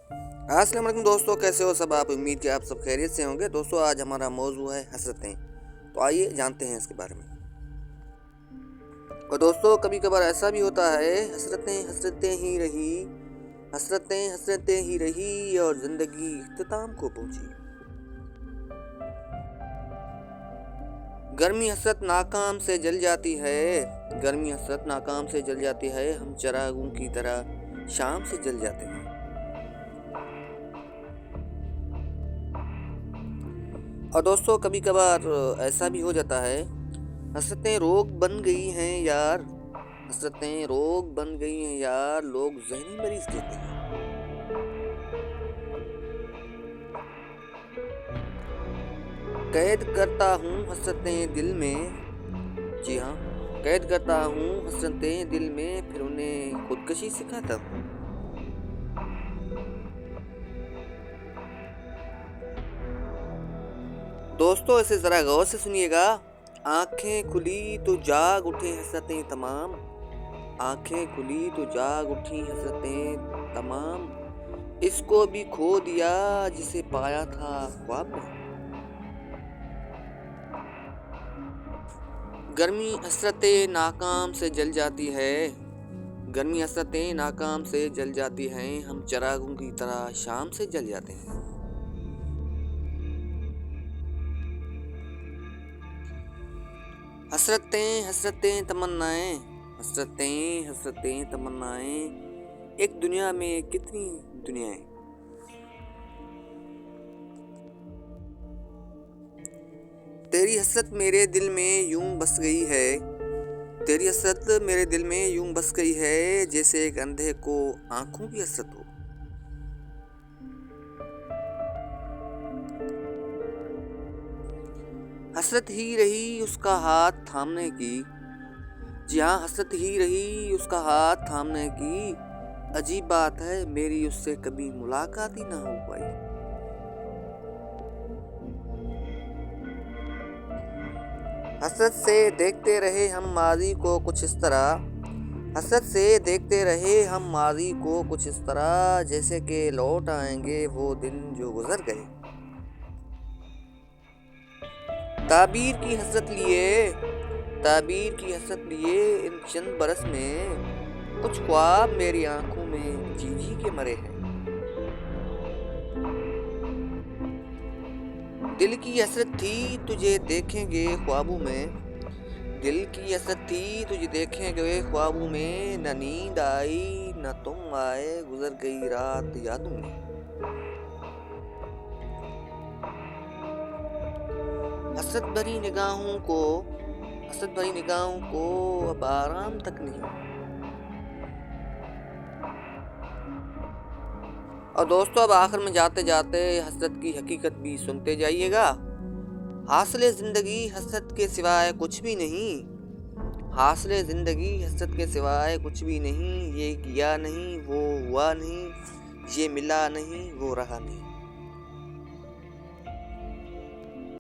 अस्सलाम वालेकुम दोस्तों, कैसे हो सब आप। उम्मीद कि आप सब खैरियत से होंगे। दोस्तों आज हमारा मौजू है हसरतें। तो आइए जानते हैं इसके बारे में। और दोस्तों कभी कभार ऐसा भी होता है, हसरतें हसरतें ही रही, हसरतें हसरतें ही रही और जिंदगी इख्तिताम को पहुंची। गर्मी हसरत नाकाम से जल जाती है, गर्मी हसरत नाकाम से जल जाती है, हम चिरागों की तरह शाम से जल जाते हैं। और दोस्तों कभी कभार ऐसा भी हो जाता है, हसरतें रोग बन गई हैं यार, हसरतें रोग बन गई हैं यार, लोग ज़हनी मरीज कहते हैं। कैद करता हूँ हसरतें दिल में, जी हाँ, कैद करता हूँ हसरतें दिल में, फिर उन्हें खुदकशी सिखाता हूँ। दोस्तों इसे ज़रा गौर से सुनिएगा। आंखें खुली तो जाग उठे हसरतें तमाम, आंखें खुली तो जाग उठी हसरतें तमाम, इसको भी खो दिया जिसे पाया था ख्वाब में। गर्मी हसरतें नाकाम से जल जाती है, गर्मी हसरतें नाकाम से जल जाती हैं, हम चिरागों की तरह शाम से जल जाते हैं। हसरतें हसरतें तमन्नाएं, हसरतें हसरतें तमन्नाएं, एक दुनिया में कितनी दुनियाएं। तेरी हसरत मेरे दिल में यूं बस गई है, तेरी हसरत मेरे दिल में यूं बस गई है, जैसे एक अंधे को आंखों की हसरत हो। हसरत ही रही उसका हाथ थामने की, जी हाँ, हसरत ही रही उसका हाथ थामने की, अजीब बात है मेरी उससे कभी मुलाकात ही ना हो पाई। हसरत से देखते रहे हम माजी को कुछ इस तरह, हसरत से देखते रहे हम माजी को कुछ इस तरह, जैसे कि लौट आएंगे वो दिन जो गुजर गए। ताबीर की हसरत लिए, ताबीर की हसरत लिए इन चंद बरस में, कुछ ख्वाब मेरी आंखों में जी जी के मरे हैं। दिल की हसरत थी तुझे देखेंगे ख्वाबों में, दिल की हसरत थी तुझे देखेंगे ख्वाबों में, न नींद आई न तुम आए, गुजर गई रात यादों में। हसरत भरी निगाहों को, हसरत भरी निगाहों को अब आराम तक नहीं। और दोस्तों अब आखिर में जाते जाते हसरत की हकीकत भी सुनते जाइएगा। हासिले जिंदगी हसरत के सिवाय कुछ भी नहीं, हासिले जिंदगी हसरत के सिवाय कुछ भी नहीं, ये किया नहीं वो हुआ नहीं, ये मिला नहीं वो रहा नहीं।